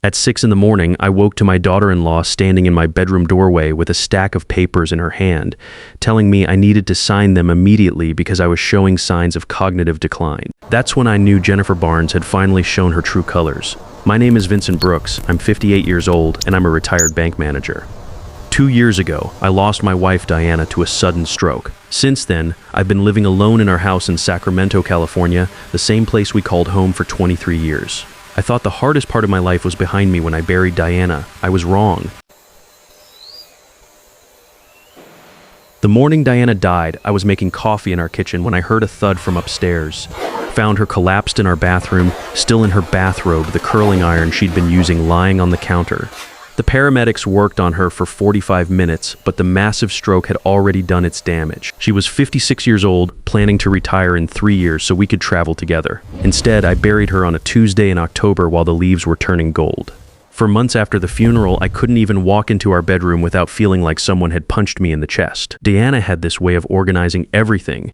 At 6 in the morning, I woke to my daughter-in-law standing in my bedroom doorway with a stack of papers in her hand, telling me I needed to sign them immediately because I was showing signs of cognitive decline. That's when I knew Jennifer Barnes had finally shown her true colors. My name is Vincent Brooks, I'm 58 years old, and I'm a retired bank manager. 2 years ago, I lost my wife Diana to a sudden stroke. Since then, I've been living alone in our house in Sacramento, California, the same place we called home for 23 years. I thought the hardest part of my life was behind me when I buried Diana. I was wrong. The morning Diana died, I was making coffee in our kitchen when I heard a thud from upstairs. Found her collapsed in our bathroom, still in her bathrobe, the curling iron she'd been using lying on the counter. The paramedics worked on her for 45 minutes, but the massive stroke had already done its damage. She was 56 years old, planning to retire in 3 years so we could travel together. Instead, I buried her on a Tuesday in October while the leaves were turning gold. For months after the funeral, I couldn't even walk into our bedroom without feeling like someone had punched me in the chest. Diana had this way of organizing everything.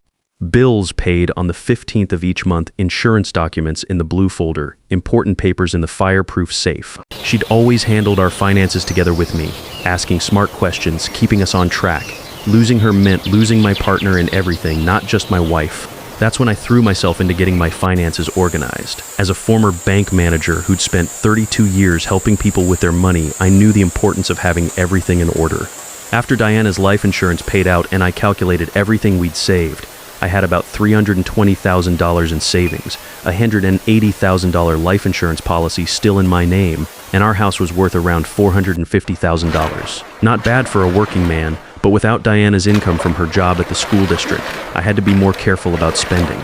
Bills paid on the 15th of each month, insurance documents in the blue folder, important papers in the fireproof safe. She'd always handled our finances together with me, asking smart questions, keeping us on track. Losing her meant losing my partner in everything, not just my wife. That's when I threw myself into getting my finances organized. As a former bank manager who'd spent 32 years helping people with their money, I knew the importance of having everything in order. After Diana's life insurance paid out and I calculated everything we'd saved, I had about $320,000 in savings, a $180,000 life insurance policy still in my name, and our house was worth around $450,000. Not bad for a working man, but without Diana's income from her job at the school district, I had to be more careful about spending.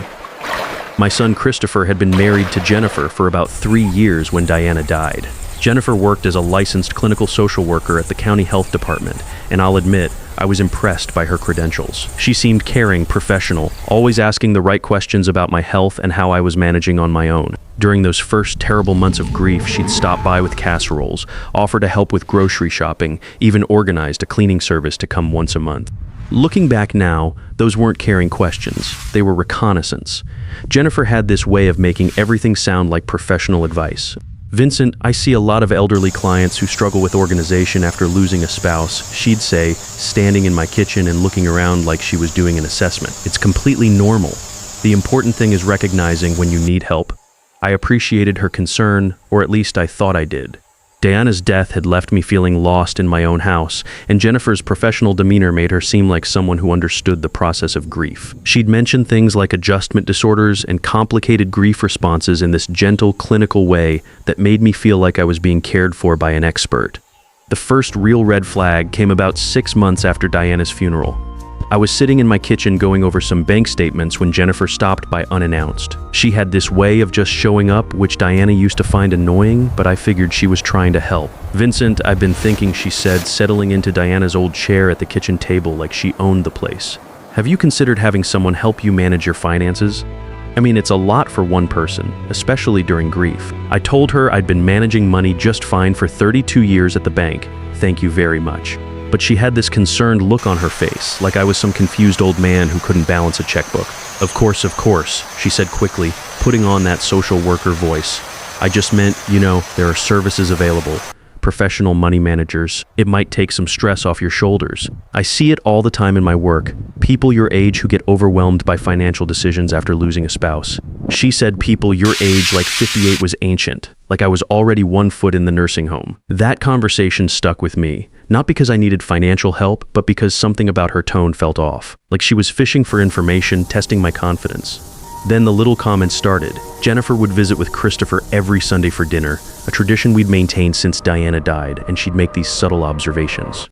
My son Christopher had been married to Jennifer for about 3 years when Diana died. Jennifer worked as a licensed clinical social worker at the county health department, and I'll admit, I was impressed by her credentials. She seemed caring, professional, always asking the right questions about my health and how I was managing on my own. During those first terrible months of grief, she'd stop by with casseroles, offer to help with grocery shopping, even organized a cleaning service to come once a month. Looking back now, those weren't caring questions. They were reconnaissance. Jennifer had this way of making everything sound like professional advice. Vincent, I see a lot of elderly clients who struggle with organization after losing a spouse, she'd say, standing in my kitchen and looking around like she was doing an assessment. It's completely normal. The important thing is recognizing when you need help. I appreciated her concern, or at least I thought I did. Diana's death had left me feeling lost in my own house, and Jennifer's professional demeanor made her seem like someone who understood the process of grief. She'd mentioned things like adjustment disorders and complicated grief responses in this gentle, clinical way that made me feel like I was being cared for by an expert. The first real red flag came about 6 months after Diana's funeral. I was sitting in my kitchen going over some bank statements when Jennifer stopped by unannounced. She had this way of just showing up, which Diana used to find annoying, but I figured she was trying to help. "Vincent, I've been thinking," she said, settling into Diana's old chair at the kitchen table like she owned the place. "Have you considered having someone help you manage your finances? I mean, it's a lot for one person, especially during grief." I told her I'd been managing money just fine for 32 years at the bank. Thank you very much. But she had this concerned look on her face, like I was some confused old man who couldn't balance a checkbook. Of course, she said quickly, putting on that social worker voice. "I just meant, there are services available. Professional money managers. It might take some stress off your shoulders. I see it all the time in my work. People your age who get overwhelmed by financial decisions after losing a spouse." She said people your age, like 58, was ancient, like I was already 1 foot in the nursing home. That conversation stuck with me, not because I needed financial help, but because something about her tone felt off, like she was fishing for information, testing my confidence. Then the little comments started. Jennifer would visit with Christopher every Sunday for dinner, a tradition we'd maintained since Diana died, and she'd make these subtle observations.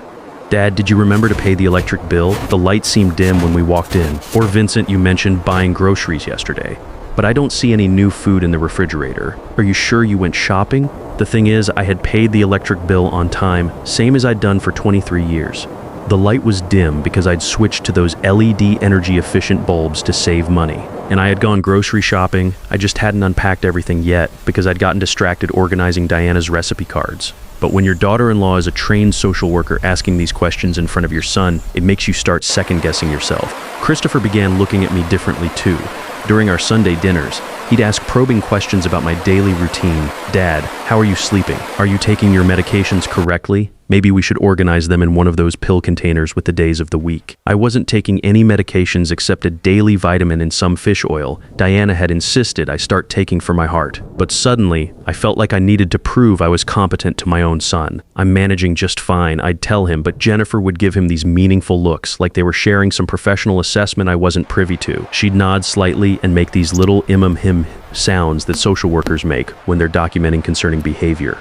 "Dad, did you remember to pay the electric bill? The light seemed dim when we walked in." Or, "Vincent, you mentioned buying groceries yesterday, but I don't see any new food in the refrigerator. Are you sure you went shopping?" The thing is, I had paid the electric bill on time, same as I'd done for 23 years. The light was dim because I'd switched to those LED energy-efficient bulbs to save money. And I had gone grocery shopping. I just hadn't unpacked everything yet because I'd gotten distracted organizing Diana's recipe cards. But when your daughter-in-law is a trained social worker asking these questions in front of your son, it makes you start second-guessing yourself. Christopher began looking at me differently too. During our Sunday dinners, he'd ask probing questions about my daily routine. Dad, how are you sleeping? Are you taking your medications correctly? Maybe we should organize them in one of those pill containers with the days of the week. I wasn't taking any medications except a daily vitamin and some fish oil Diana had insisted I start taking for my heart. But suddenly, I felt like I needed to prove I was competent to my own son. I'm managing just fine, I'd tell him, but Jennifer would give him these meaningful looks, like they were sharing some professional assessment I wasn't privy to. She'd nod slightly and make these little him sounds that social workers make when they're documenting concerning behavior.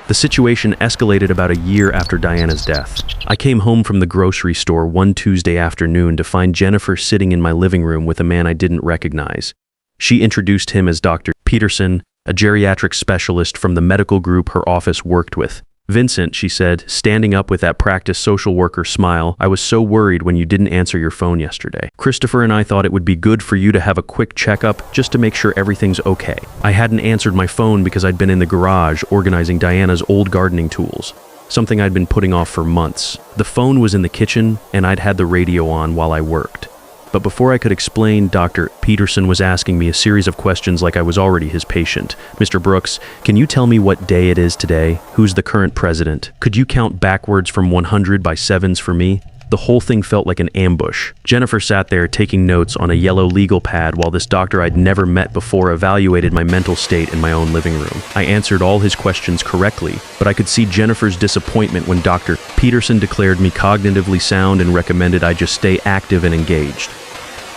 The situation escalated about a year after Diana's death. I came home from the grocery store one Tuesday afternoon to find Jennifer sitting in my living room with a man I didn't recognize. She introduced him as Dr. Peterson, a geriatric specialist from the medical group her office worked with. Vincent, she said, standing up with that practice social worker smile, I was so worried when you didn't answer your phone yesterday. Christopher and I thought it would be good for you to have a quick checkup just to make sure everything's okay. I hadn't answered my phone because I'd been in the garage organizing Diana's old gardening tools, something I'd been putting off for months. The phone was in the kitchen and I'd had the radio on while I worked. But before I could explain, Dr. Peterson was asking me a series of questions like I was already his patient. Mr. Brooks, can you tell me what day it is today? Who's the current president? Could you count backwards from 100 by sevens for me? The whole thing felt like an ambush. Jennifer sat there taking notes on a yellow legal pad while this doctor I'd never met before evaluated my mental state in my own living room. I answered all his questions correctly, but I could see Jennifer's disappointment when Dr. Peterson declared me cognitively sound and recommended I just stay active and engaged.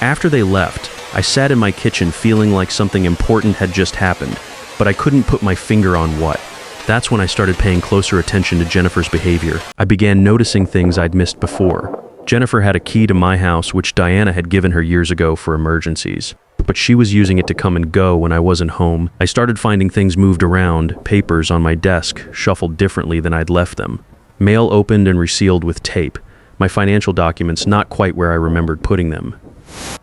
After they left, I sat in my kitchen feeling like something important had just happened, but I couldn't put my finger on what. That's when I started paying closer attention to Jennifer's behavior. I began noticing things I'd missed before. Jennifer had a key to my house, which Diana had given her years ago for emergencies, but she was using it to come and go when I wasn't home. I started finding things moved around, papers on my desk shuffled differently than I'd left them. Mail opened and resealed with tape. My financial documents not quite where I remembered putting them.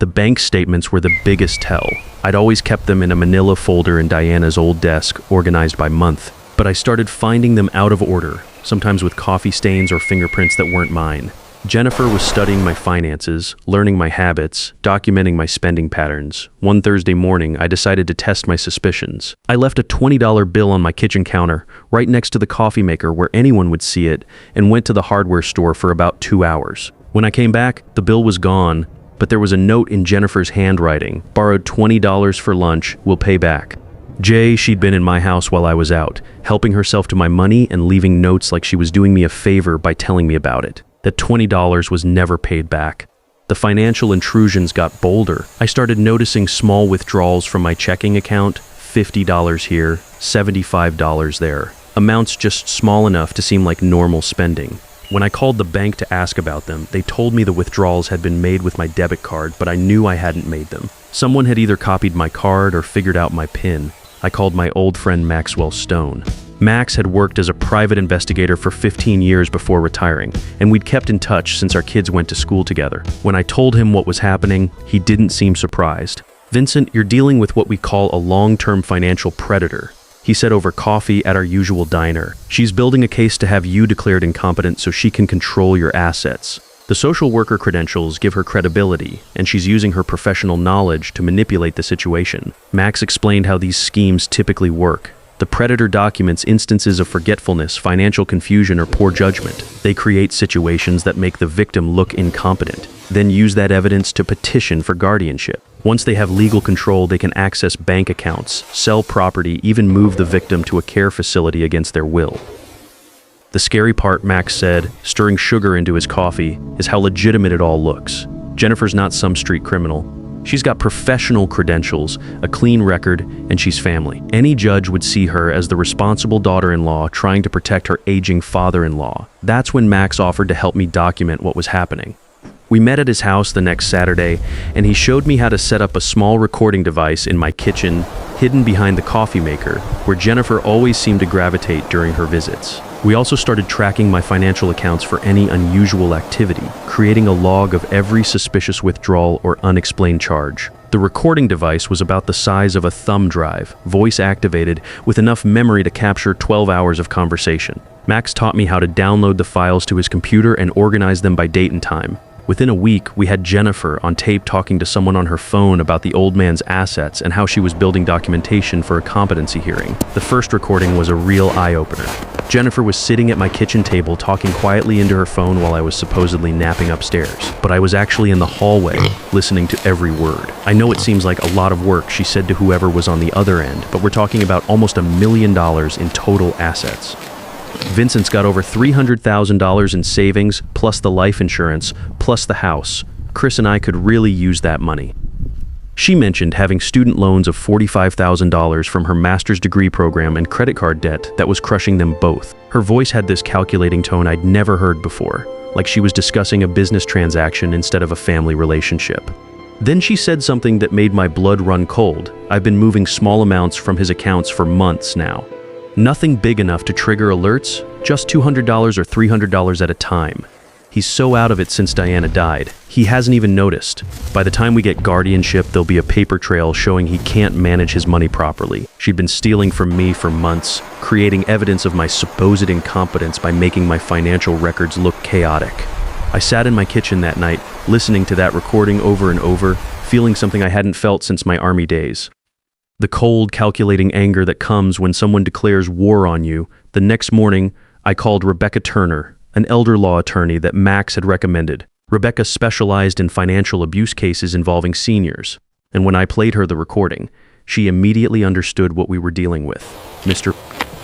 The bank statements were the biggest tell. I'd always kept them in a manila folder in Diana's old desk, organized by month. But I started finding them out of order, sometimes with coffee stains or fingerprints that weren't mine. Jennifer was studying my finances, learning my habits, documenting my spending patterns. One Thursday morning, I decided to test my suspicions. I left a $20 bill on my kitchen counter, right next to the coffee maker where anyone would see it, and went to the hardware store for about 2 hours. When I came back, the bill was gone, but there was a note in Jennifer's handwriting. Borrowed $20 for lunch, will pay back. Jay, she'd been in my house while I was out, helping herself to my money and leaving notes like she was doing me a favor by telling me about it. That $20 was never paid back. The financial intrusions got bolder. I started noticing small withdrawals from my checking account, $50 here, $75 there. Amounts just small enough to seem like normal spending. When I called the bank to ask about them, they told me the withdrawals had been made with my debit card, but I knew I hadn't made them. Someone had either copied my card or figured out my PIN. I called my old friend Maxwell Stone. Max had worked as a private investigator for 15 years before retiring, and we'd kept in touch since our kids went to school together. When I told him what was happening, he didn't seem surprised. Vincent, you're dealing with what we call a long-term financial predator, he said over coffee at our usual diner. She's building a case to have you declared incompetent so she can control your assets. The social worker credentials give her credibility, and she's using her professional knowledge to manipulate the situation. Max explained how these schemes typically work. The predator documents instances of forgetfulness, financial confusion, or poor judgment. They create situations that make the victim look incompetent, then use that evidence to petition for guardianship. Once they have legal control, they can access bank accounts, sell property, even move the victim to a care facility against their will. The scary part, Max said, stirring sugar into his coffee, is how legitimate it all looks. Jennifer's not some street criminal. She's got professional credentials, a clean record, and she's family. Any judge would see her as the responsible daughter-in-law trying to protect her aging father-in-law. That's when Max offered to help me document what was happening. We met at his house the next Saturday, and he showed me how to set up a small recording device in my kitchen, hidden behind the coffee maker, where Jennifer always seemed to gravitate during her visits. We also started tracking my financial accounts for any unusual activity, creating a log of every suspicious withdrawal or unexplained charge. The recording device was about the size of a thumb drive, voice-activated, with enough memory to capture 12 hours of conversation. Max taught me how to download the files to his computer and organize them by date and time. Within a week, we had Jennifer on tape talking to someone on her phone about the old man's assets and how she was building documentation for a competency hearing. The first recording was a real eye-opener. Jennifer was sitting at my kitchen table talking quietly into her phone while I was supposedly napping upstairs, but I was actually in the hallway, listening to every word. I know it seems like a lot of work, she said to whoever was on the other end, but we're talking about almost $1 million in total assets. Vincent's got over $300,000 in savings, plus the life insurance, plus the house. Chris and I could really use that money. She mentioned having student loans of $45,000 from her master's degree program and credit card debt that was crushing them both. Her voice had this calculating tone I'd never heard before, like she was discussing a business transaction instead of a family relationship. Then she said something that made my blood run cold. I've been moving small amounts from his accounts for months now. Nothing big enough to trigger alerts, just $200 or $300 at a time. He's so out of it since Diana died, he hasn't even noticed. By the time we get guardianship, there'll be a paper trail showing he can't manage his money properly. She'd been stealing from me for months, creating evidence of my supposed incompetence by making my financial records look chaotic. I sat in my kitchen that night, listening to that recording over and over, feeling something I hadn't felt since my army days. The cold, calculating anger that comes when someone declares war on you. The next morning, I called Rebecca Turner, an elder law attorney that Max had recommended. Rebecca specialized in financial abuse cases involving seniors, and when I played her the recording, she immediately understood what we were dealing with. "Mr.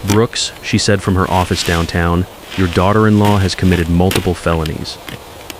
Brooks," she said from her office downtown, "your daughter-in-law has committed multiple felonies.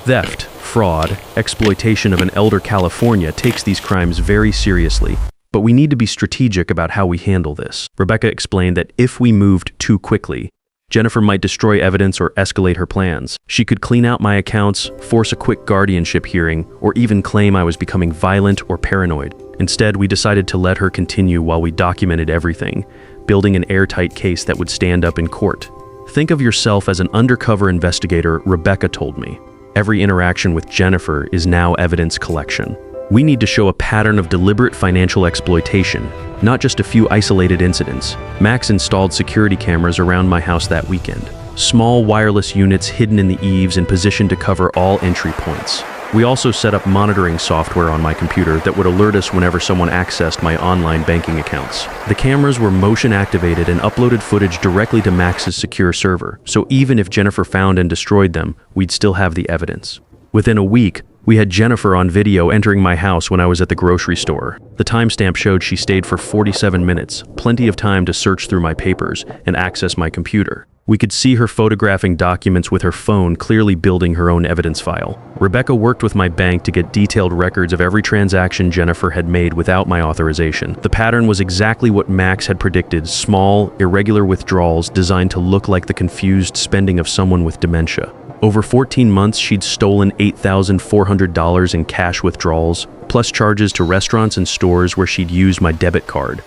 Theft, fraud, exploitation of an elder. California takes these crimes very seriously. But we need to be strategic about how we handle this." Rebecca explained that if we moved too quickly, Jennifer might destroy evidence or escalate her plans. She could clean out my accounts, force a quick guardianship hearing, or even claim I was becoming violent or paranoid. Instead, we decided to let her continue while we documented everything, building an airtight case that would stand up in court. "Think of yourself as an undercover investigator," Rebecca told me. "Every interaction with Jennifer is now evidence collection. We need to show a pattern of deliberate financial exploitation, not just a few isolated incidents." Max installed security cameras around my house that weekend. Small wireless units hidden in the eaves and positioned to cover all entry points. We also set up monitoring software on my computer that would alert us whenever someone accessed my online banking accounts. The cameras were motion activated and uploaded footage directly to Max's secure server, so even if Jennifer found and destroyed them, we'd still have the evidence. Within a week, we had Jennifer on video entering my house when I was at the grocery store. The timestamp showed she stayed for 47 minutes, plenty of time to search through my papers and access my computer. We could see her photographing documents with her phone, clearly building her own evidence file. Rebecca worked with my bank to get detailed records of every transaction Jennifer had made without my authorization. The pattern was exactly what Max had predicted: small, irregular withdrawals designed to look like the confused spending of someone with dementia. Over 14 months, she'd stolen $8,400 in cash withdrawals, plus charges to restaurants and stores where she'd used my debit card.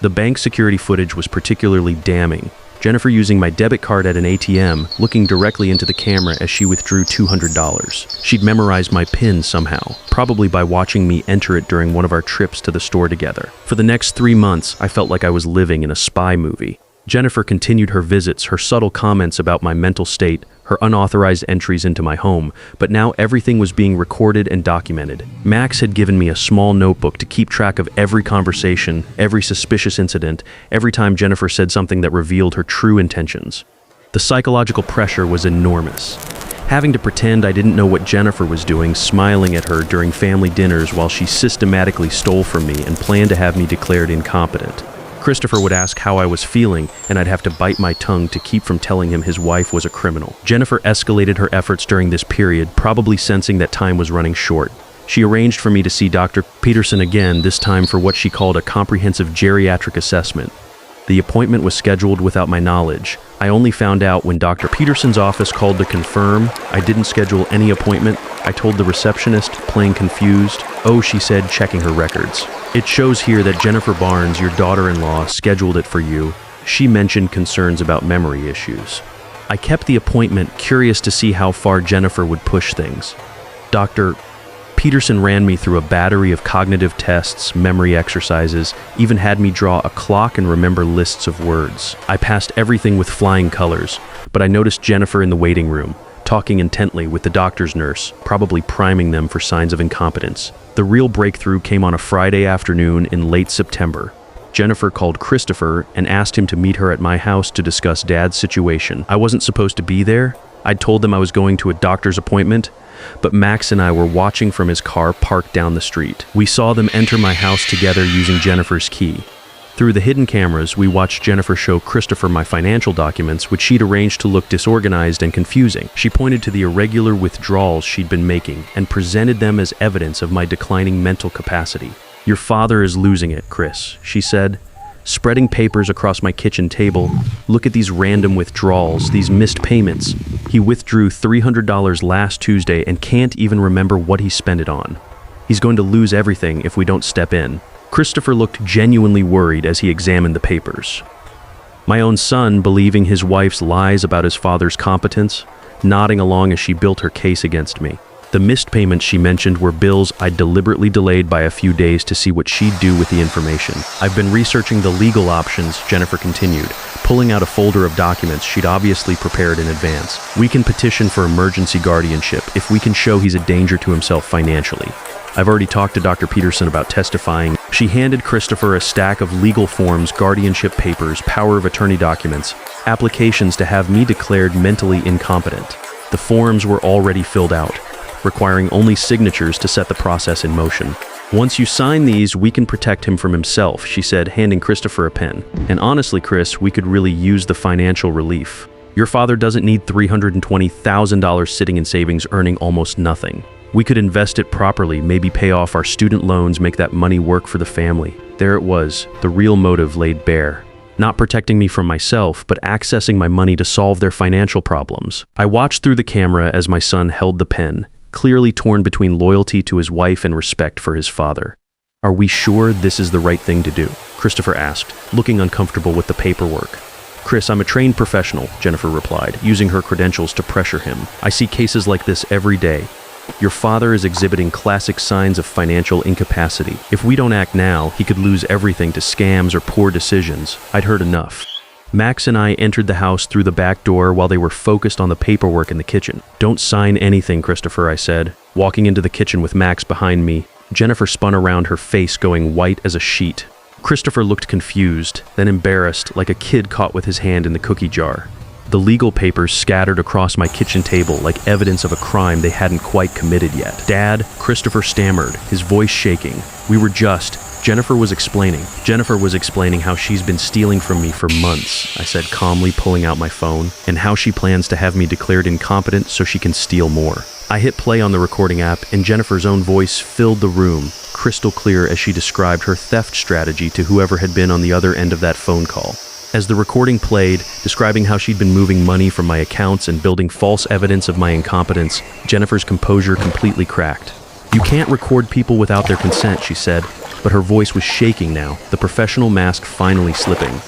The bank security footage was particularly damning. Jennifer using my debit card at an ATM, looking directly into the camera as she withdrew $200. She'd memorized my PIN somehow, probably by watching me enter it during one of our trips to the store together. For the next 3 months, I felt like I was living in a spy movie. Jennifer continued her visits, her subtle comments about my mental state, her unauthorized entries into my home, but now everything was being recorded and documented. Max had given me a small notebook to keep track of every conversation, every suspicious incident, every time Jennifer said something that revealed her true intentions. The psychological pressure was enormous. Having to pretend I didn't know what Jennifer was doing, smiling at her during family dinners while she systematically stole from me and planned to have me declared incompetent. Christopher would ask how I was feeling, and I'd have to bite my tongue to keep from telling him his wife was a criminal. Jennifer escalated her efforts during this period, probably sensing that time was running short. She arranged for me to see Dr. Peterson again, this time for what she called a comprehensive geriatric assessment. The appointment was scheduled without my knowledge. I only found out when Dr. Peterson's office called to confirm. I didn't schedule any appointment. I told the receptionist, playing confused. "Oh," she said, checking her records. "It shows here that Jennifer Barnes, your daughter-in-law, scheduled it for you. She mentioned concerns about memory issues." I kept the appointment, curious to see how far Jennifer would push things. Dr. Peterson ran me through a battery of cognitive tests, memory exercises, even had me draw a clock and remember lists of words. I passed everything with flying colors, but I noticed Jennifer in the waiting room, talking intently with the doctor's nurse, probably priming them for signs of incompetence. The real breakthrough came on a Friday afternoon in late September. Jennifer called Christopher and asked him to meet her at my house to discuss Dad's situation. I wasn't supposed to be there. I'd told them I was going to a doctor's appointment, but Max and I were watching from his car parked down the street. We saw them enter my house together using Jennifer's key. Through the hidden cameras, we watched Jennifer show Christopher my financial documents, which she'd arranged to look disorganized and confusing. She pointed to the irregular withdrawals she'd been making and presented them as evidence of my declining mental capacity. "Your father is losing it, Chris," she said, spreading papers across my kitchen table. "Look at these random withdrawals, these missed payments. He withdrew $300 last Tuesday and can't even remember what he spent it on. He's going to lose everything if we don't step in." Christopher looked genuinely worried as he examined the papers. My own son, believing his wife's lies about his father's competence, nodding along as she built her case against me. The missed payments she mentioned were bills I'd deliberately delayed by a few days to see what she'd do with the information. "I've been researching the legal options," Jennifer continued, pulling out a folder of documents she'd obviously prepared in advance. "We can petition for emergency guardianship if we can show he's a danger to himself financially. I've already talked to Dr. Peterson about testifying." She handed Christopher a stack of legal forms, guardianship papers, power of attorney documents, applications to have me declared mentally incompetent. The forms were already filled out, requiring only signatures to set the process in motion. "Once you sign these, we can protect him from himself," she said, handing Christopher a pen. "And honestly, Chris, we could really use the financial relief. Your father doesn't need $320,000 sitting in savings earning almost nothing. We could invest it properly, maybe pay off our student loans, make that money work for the family." There it was, the real motive laid bare. Not protecting me from myself, but accessing my money to solve their financial problems. I watched through the camera as my son held the pen, clearly torn between loyalty to his wife and respect for his father. "Are we sure this is the right thing to do?" Christopher asked, looking uncomfortable with the paperwork. "Chris, I'm a trained professional," Jennifer replied, using her credentials to pressure him. "I see cases like this every day. Your father is exhibiting classic signs of financial incapacity. If we don't act now, he could lose everything to scams or poor decisions. I'd heard enough." Max and I entered the house through the back door while they were focused on the paperwork in the kitchen. "Don't sign anything, Christopher," I said, walking into the kitchen with Max behind me. Jennifer spun around, her face going white as a sheet. Christopher looked confused, then embarrassed, like a kid caught with his hand in the cookie jar. The legal papers scattered across my kitchen table like evidence of a crime they hadn't quite committed yet. "Dad," Christopher stammered, his voice shaking. Jennifer was explaining how she's been stealing from me for months," I said calmly, pulling out my phone, "and how she plans to have me declared incompetent so she can steal more." I hit play on the recording app, and Jennifer's own voice filled the room, crystal clear as she described her theft strategy to whoever had been on the other end of that phone call. As the recording played, describing how she'd been moving money from my accounts and building false evidence of my incompetence, Jennifer's composure completely cracked. "You can't record people without their consent," she said, but her voice was shaking now, the professional mask finally slipping.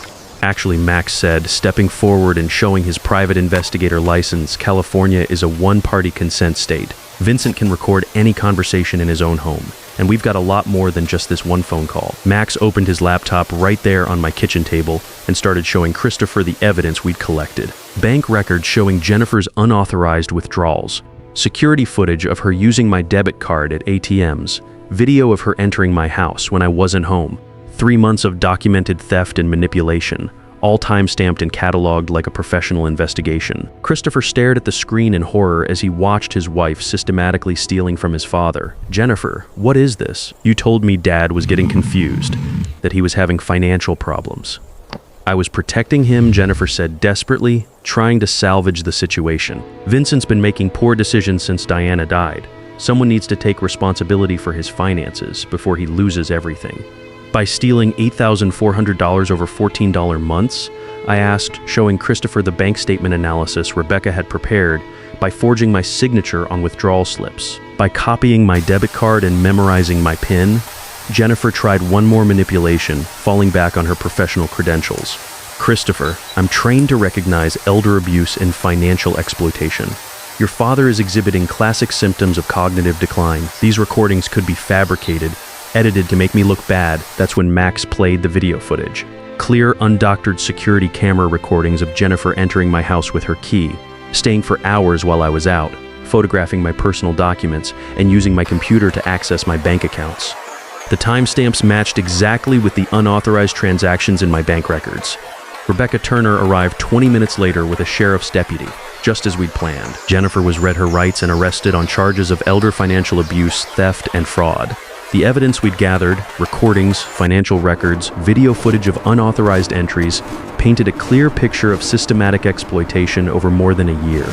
"Actually," Max said, stepping forward and showing his private investigator license, "California is a one-party consent state. Vincent can record any conversation in his own home, and we've got a lot more than just this one phone call." Max opened his laptop right there on my kitchen table and started showing Christopher the evidence we'd collected. Bank records showing Jennifer's unauthorized withdrawals, security footage of her using my debit card at ATMs, video of her entering my house when I wasn't home, 3 months of documented theft and manipulation, all time-stamped and cataloged like a professional investigation. Christopher stared at the screen in horror as he watched his wife systematically stealing from his father. "Jennifer, what is this? You told me Dad was getting confused, that he was having financial problems." "I was protecting him," Jennifer said desperately, trying to salvage the situation. "Vincent's been making poor decisions since Diana died. Someone needs to take responsibility for his finances before he loses everything." By stealing $8,400 over $14 months, I asked, showing Christopher the bank statement analysis Rebecca had prepared by forging my signature on withdrawal slips. By copying my debit card and memorizing my PIN, Jennifer tried one more manipulation, falling back on her professional credentials. "Christopher, I'm trained to recognize elder abuse and financial exploitation. Your father is exhibiting classic symptoms of cognitive decline. These recordings could be fabricated, edited to make me look bad." That's when Max played the video footage. Clear, undoctored security camera recordings of Jennifer entering my house with her key, staying for hours while I was out, photographing my personal documents, and using my computer to access my bank accounts. The timestamps matched exactly with the unauthorized transactions in my bank records. Rebecca Turner arrived 20 minutes later with a sheriff's deputy, just as we'd planned. Jennifer was read her rights and arrested on charges of elder financial abuse, theft, and fraud. The evidence we'd gathered, recordings, financial records, video footage of unauthorized entries, painted a clear picture of systematic exploitation over more than a year.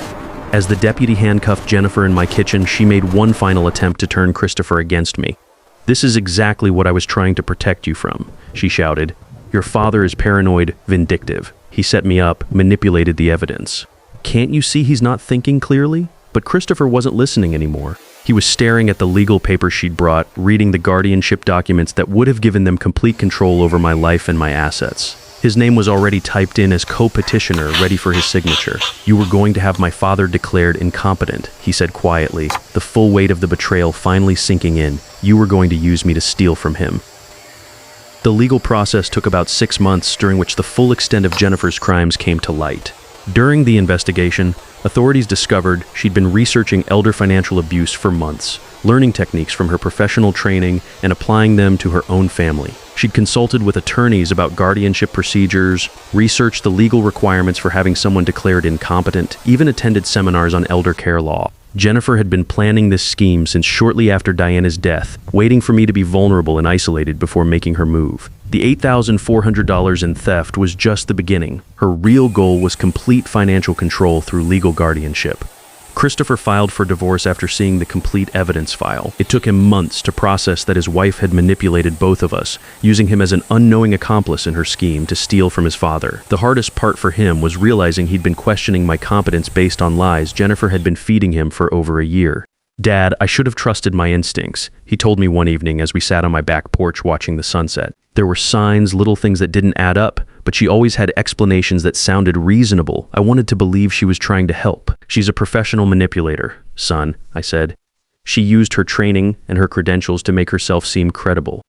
As the deputy handcuffed Jennifer in my kitchen, she made one final attempt to turn Christopher against me. "This is exactly what I was trying to protect you from," she shouted. "Your father is paranoid, vindictive. He set me up, manipulated the evidence. Can't you see he's not thinking clearly?" But Christopher wasn't listening anymore. He was staring at the legal papers she'd brought, reading the guardianship documents that would have given them complete control over my life and my assets. His name was already typed in as co-petitioner, ready for his signature. "You were going to have my father declared incompetent," he said quietly, the full weight of the betrayal finally sinking in. "You were going to use me to steal from him." The legal process took about 6 months, during which the full extent of Jennifer's crimes came to light. During the investigation, authorities discovered she'd been researching elder financial abuse for months, learning techniques from her professional training and applying them to her own family. She'd consulted with attorneys about guardianship procedures, researched the legal requirements for having someone declared incompetent, even attended seminars on elder care law. Jennifer had been planning this scheme since shortly after Diana's death, waiting for me to be vulnerable and isolated before making her move. The $8,400 in theft was just the beginning. Her real goal was complete financial control through legal guardianship. Christopher filed for divorce after seeing the complete evidence file. It took him months to process that his wife had manipulated both of us, using him as an unknowing accomplice in her scheme to steal from his father. The hardest part for him was realizing he'd been questioning my competence based on lies Jennifer had been feeding him for over a year. "Dad, I should have trusted my instincts," he told me one evening as we sat on my back porch watching the sunset. "There were signs, little things that didn't add up, but she always had explanations that sounded reasonable. I wanted to believe she was trying to help." "She's a professional manipulator, son," I said. "She used her training and her credentials to make herself seem credible.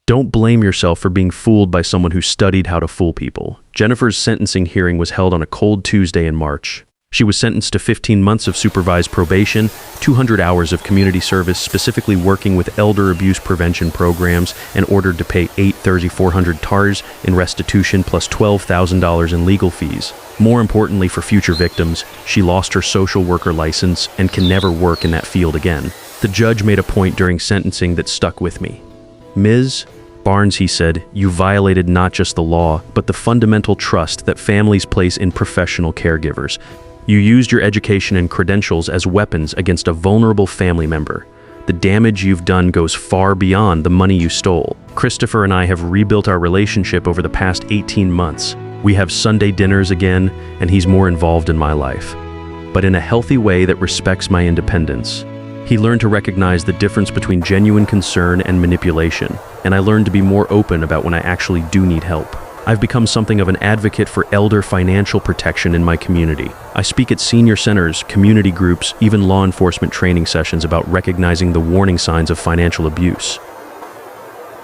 Don't blame yourself for being fooled by someone who studied how to fool people." Jennifer's sentencing hearing was held on a cold Tuesday in March. She was sentenced to 15 months of supervised probation, 200 hours of community service specifically working with elder abuse prevention programs, and ordered to pay 8,400 TARs in restitution plus $12,000 in legal fees. More importantly for future victims, she lost her social worker license and can never work in that field again. The judge made a point during sentencing that stuck with me. "Ms. Barnes," he said, "you violated not just the law, but the fundamental trust that families place in professional caregivers. You used your education and credentials as weapons against a vulnerable family member. The damage you've done goes far beyond the money you stole." Christopher and I have rebuilt our relationship over the past 18 months. We have Sunday dinners again, and he's more involved in my life, but in a healthy way that respects my independence. He learned to recognize the difference between genuine concern and manipulation, and I learned to be more open about when I actually do need help. I've become something of an advocate for elder financial protection in my community. I speak at senior centers, community groups, even law enforcement training sessions about recognizing the warning signs of financial abuse.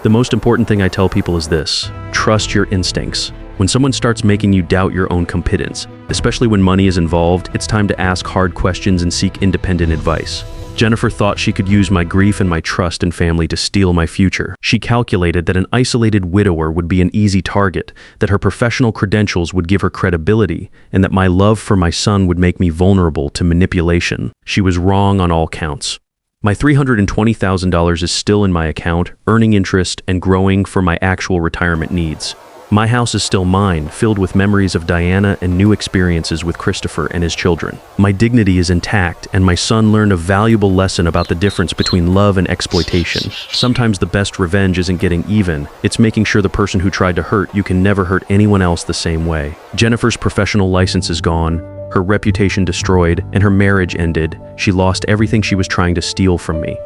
The most important thing I tell people is this: trust your instincts. When someone starts making you doubt your own competence, especially when money is involved, it's time to ask hard questions and seek independent advice. Jennifer thought she could use my grief and my trust in family to steal my future. She calculated that an isolated widower would be an easy target, that her professional credentials would give her credibility, and that my love for my son would make me vulnerable to manipulation. She was wrong on all counts. My $320,000 is still in my account, earning interest and growing for my actual retirement needs. My house is still mine, filled with memories of Diana and new experiences with Christopher and his children. My dignity is intact, and my son learned a valuable lesson about the difference between love and exploitation. Sometimes the best revenge isn't getting even, it's making sure the person who tried to hurt you can never hurt anyone else the same way. Jennifer's professional license is gone, her reputation destroyed, and her marriage ended. She lost everything she was trying to steal from me.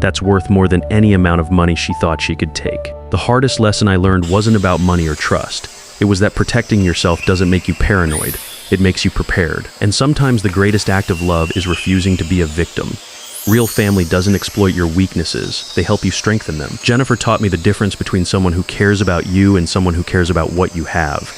That's worth more than any amount of money she thought she could take. The hardest lesson I learned wasn't about money or trust. It was that protecting yourself doesn't make you paranoid. It makes you prepared. And sometimes the greatest act of love is refusing to be a victim. Real family doesn't exploit your weaknesses. They help you strengthen them. Jennifer taught me the difference between someone who cares about you and someone who cares about what you have.